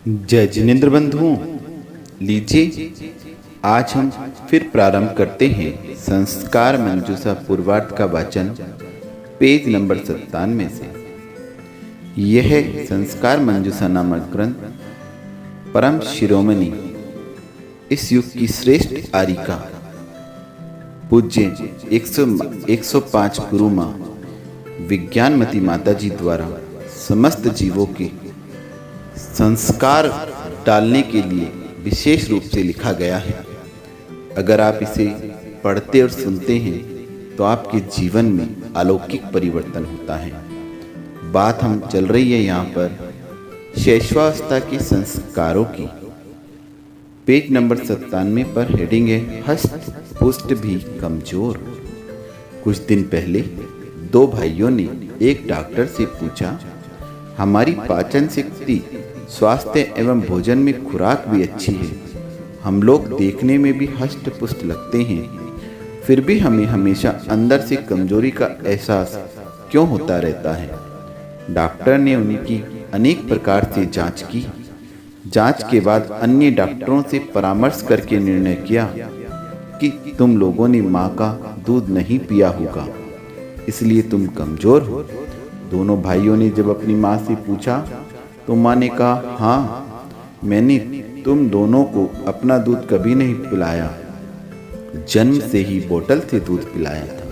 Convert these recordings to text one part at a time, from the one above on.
जय जिनेन्द्र बंधुओं, लीजिए आज हम फिर प्रारंभ करते हैं संस्कार मंजूषा पूर्वार्ध का वाचन पेज नंबर 97 से। यह संस्कार मंजूषा नामक ग्रंथ परम शिरोमणि इस युग की श्रेष्ठ आरिका पूज्य 105 गुरु माँ विज्ञानमती माता जी द्वारा समस्त जीवों के संस्कार डालने के लिए विशेष रूप से लिखा गया है। अगर आप इसे पढ़ते और सुनते हैं तो आपके जीवन में अलौकिक परिवर्तन होता है। बात हम चल रही है यहाँ पर शैशवावस्था के संस्कारों की। पेज नंबर 97 पर हेडिंग है हस्त पुष्ट भी कमजोर। कुछ दिन पहले दो भाइयों ने एक डॉक्टर से पूछा, हमारी पाचन शक्ति, स्वास्थ्य एवं भोजन में खुराक भी अच्छी है, हम लोग देखने में भी हष्ट पुष्ट लगते हैं, फिर भी हमें हमेशा अंदर से कमजोरी का एहसास क्यों होता रहता है। डॉक्टर ने उनकी अनेक प्रकार से जांच की। जांच के बाद अन्य डॉक्टरों से परामर्श करके निर्णय किया कि तुम लोगों ने माँ का दूध नहीं पिया होगा, इसलिए तुम कमजोर हो। दोनों भाइयों ने जब अपनी माँ से पूछा तो माँ ने कहा, हाँ, मैंने तुम दोनों को अपना दूध कभी नहीं पिलाया, जन्म से ही बोतल से दूध पिलाया था।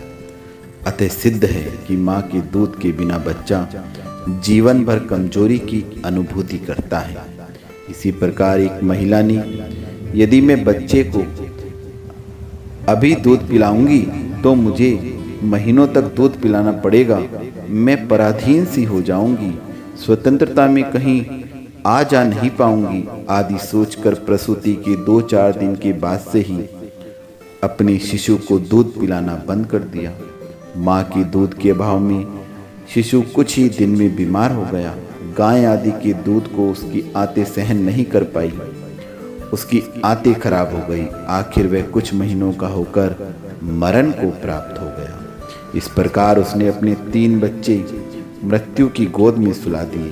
अतः सिद्ध है कि माँ के दूध के बिना बच्चा जीवन भर कमजोरी की अनुभूति करता है। इसी प्रकार एक महिला ने, यदि मैं बच्चे को अभी दूध पिलाऊंगी तो मुझे महीनों तक दूध पिलाना पड़ेगा, मैं पराधीन सी हो जाऊंगी, स्वतंत्रता में कहीं आ जा नहीं पाऊंगी आदि सोचकर प्रसूति के 2-4 दिन के बाद से ही अपने शिशु को दूध पिलाना बंद कर दिया। माँ के दूध के अभाव में शिशु कुछ ही दिन में बीमार हो गया। गाय आदि के दूध को उसकी आंतें सहन नहीं कर पाई, उसकी आंतें खराब हो गई। आखिर वह कुछ महीनों का होकर मरण को प्राप्त हो गया। इस प्रकार उसने अपने 3 बच्चे मृत्यु की गोद में सुला दिए।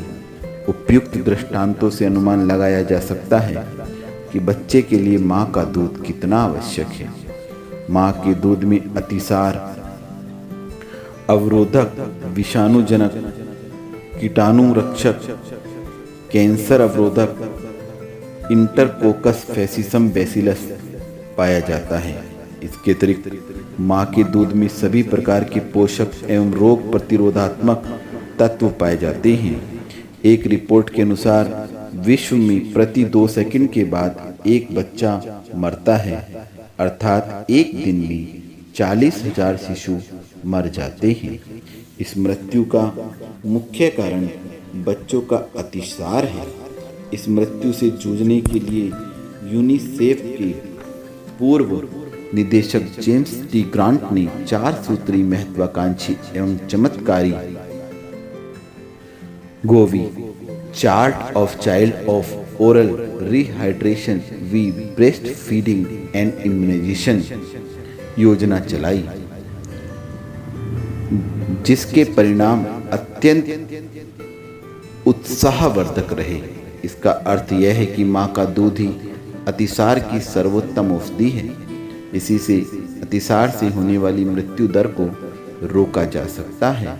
उपयुक्त दृष्टांतों से अनुमान लगाया जा सकता है कि बच्चे के लिए माँ का दूध कितना आवश्यक है। माँ के दूध में अतिसार, अवरोधक, विषाणुजनक, कीटाणु रक्षक, कैंसर अवरोधक इंटरकोकस फैसिसम बैसिलस पाया जाता है। इसके अतिरिक्त माँ के दूध में सभी प्रकार के पोषक एवं रोग प्रतिरोधात्मक तत्व पाए जाते हैं। एक रिपोर्ट के अनुसार विश्व में प्रति 2 सेकंड के बाद एक बच्चा मरता है, अर्थात एक दिन में 40,000 शिशु मर जाते हैं। इस मृत्यु का मुख्य कारण बच्चों का अतिसार है। इस मृत्यु से जूझने के लिए यूनिसेफ के पूर्व निदेशक जेम्स टी ग्रांट ने 4 सूत्री महत्वाकांक्षी एवं चमत्कारी गोवी chart of child of oral rehydration we breast feeding and immunisation योजना चलाई, जिसके परिणाम अत्यंत उत्साहवर्धक रहे। इसका अर्थ यह है कि माँ का दूध ही अतिसार की सर्वोत्तम औषधि है। इसी से अतिसार से होने वाली मृत्यु दर को रोका जा सकता है।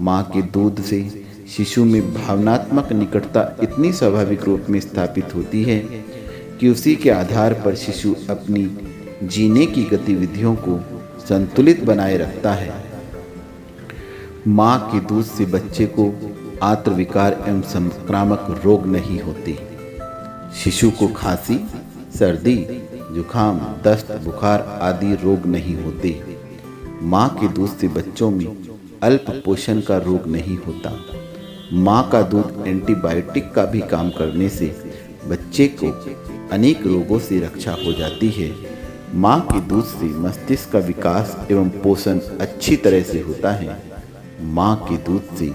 माँ के दूध से शिशु में भावनात्मक निकटता इतनी स्वाभाविक रूप में स्थापित होती है कि उसी के आधार पर शिशु अपनी जीने की गतिविधियों को संतुलित बनाए रखता है। माँ के दूध से बच्चे को आंत्रविकार एवं संक्रामक रोग नहीं होते। शिशु को खांसी, सर्दी, जुखाम, दस्त, बुखार आदि रोग नहीं होते। माँ के दूध से बच्चों में अल्प पोषण का रोग नहीं होता। माँ का दूध एंटीबायोटिक का भी काम करने से बच्चे को अनेक रोगों से रक्षा हो जाती है। माँ के दूध से मस्तिष्क का विकास एवं पोषण अच्छी तरह से होता है। माँ के दूध से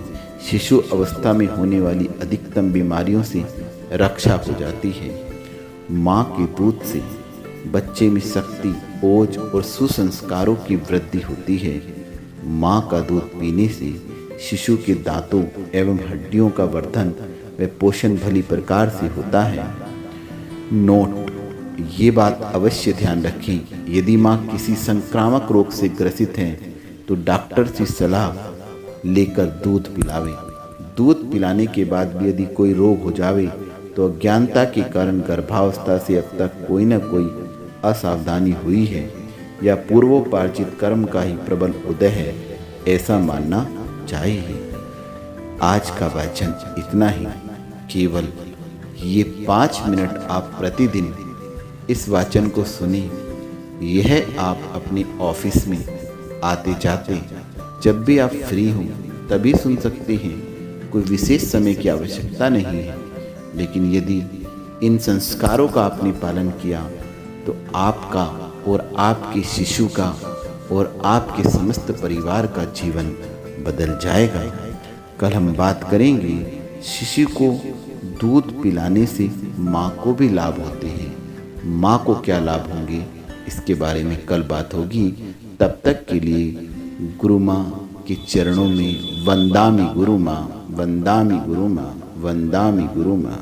शिशु अवस्था में होने वाली अधिकतम बीमारियों से रक्षा हो जाती है। माँ के दूध से बच्चे में शक्ति, ओज और सुसंस्कारों की वृद्धि होती है। माँ का दूध पीने से शिशु के दांतों एवं हड्डियों का वर्धन व वह पोषण भली प्रकार से होता है। नोट: ये बात अवश्य ध्यान रखें, यदि माँ किसी संक्रामक रोग से ग्रसित है तो डॉक्टर से सलाह लेकर दूध पिलावे। दूध पिलाने के बाद भी यदि कोई रोग हो जावे तो अज्ञानता के कारण गर्भावस्था से अब तक कोई न कोई असावधानी हुई है या पूर्वोपार्जित कर्म का ही प्रबल उदय है, ऐसा मानना चाहिए। आज का वाचन इतना ही। केवल ये 5 मिनट आप प्रतिदिन इस वाचन को सुने। यह आप अपने ऑफिस में आते जाते जब भी आप फ्री हों तभी सुन सकते हैं। कोई विशेष समय की आवश्यकता नहीं है, लेकिन यदि इन संस्कारों का आपने पालन किया तो आपका और आपके शिशु का और आपके समस्त परिवार का जीवन बदल जाएगा। कल हम बात करेंगे शिशु को दूध पिलाने से माँ को भी लाभ होते हैं। माँ को क्या लाभ होंगे, इसके बारे में कल बात होगी। तब तक के लिए गुरु माँ के चरणों में वंदामि गुरु माँ, वंदामि गुरु माँ, वंदामि गुरु माँ।